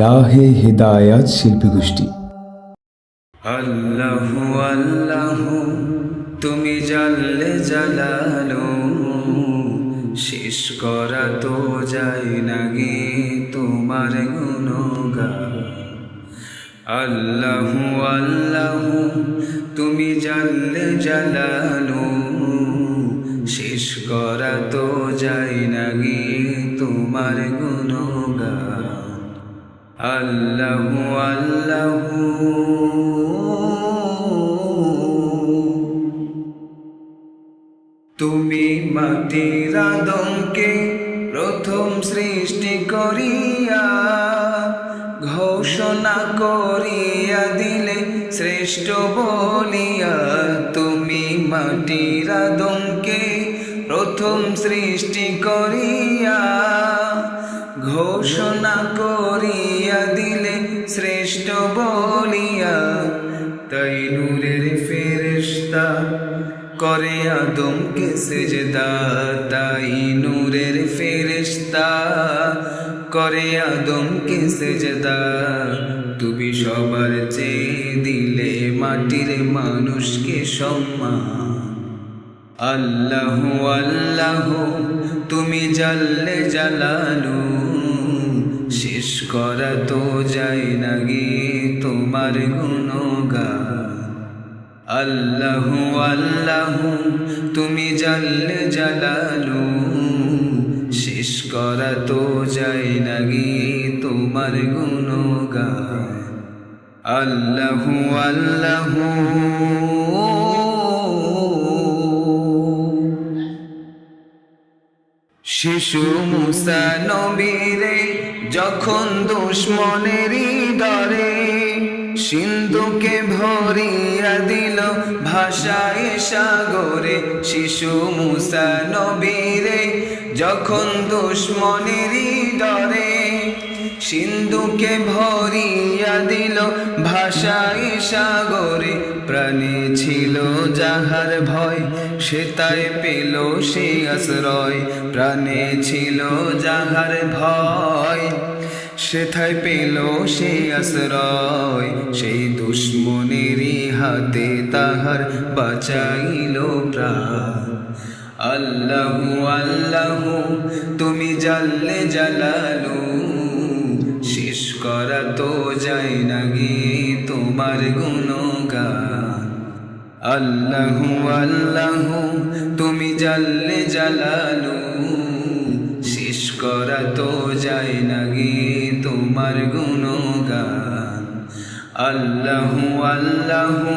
রাহে হিদায়াত শিল্পী গোষ্ঠী। আল্লাহু আল্লাহু তুমি জাল্লে জালালু, শেষ করা তো যায় না গে তোমার গুণগান। আল্লাহু আল্লাহু তুমি জাল্লে জালালু, শেষ করা তো যায় না গে তোমার গুণগান। আল্লাহু আল্লাহু তুমি মাটির আদমকে প্রথম সৃষ্টি করিয়া ঘোষণা করিয়া দিলে শ্রেষ্ঠ বলিয়া। তুমি মাটির আদমকে প্রথম সৃষ্টি করিয়া ঘোষণা করিয়া দিলে শ্রেষ্ঠ বলিয়া। তাই নূরের ফেরেশতা করে আদমকে সেজদা, তাই নূরের ফেরেশতা করে আদমকে সেজদা। তুমি সবার চেয়ে দিলে মাটির মানুষকে সম্মান। আল্লাহু আল্লাহু তুমি জাল্লে জালালু, শেষ করা তো যায় না গে তোমার গুণগান। আল্লাহু আল্লাহু তুমি জাল্লে জালালু, শেষ করা তো যায় না গে তোমার গুণগান। আল্লাহু আল্লাহু শিশু মুসা নবীরে যখন দুশ্মনেরই ডরে সিন্ধুকে ভরিয়া দিল ভাষায় সাগরে। শিশু মুসা নবীরে যখন দুশ্মনেরই ডরে সিন্ধুকে ভরিয়া দিল ভাষায় সাগরে। প্রাণে ছিল যাহার ভয় সে তাই পেল সে আশ্রয়। প্রাণে ছিল যাহার ভয় সেথায় পেল সে আশ্রয়। সেই দুশ্মনেরই হাতে তাহার বাঁচাইল প্রাণ। আল্লাহু আল্লাহু তুমি জাল্লে জালালু, শেষ করা তো যায় না গে তোমার গুণগান। আল্লাহু আল্লাহু তুমি জাল্লে জালালু, শেষ করা তো যায় না গে তোমার গুণগান। আল্লাহু আল্লাহু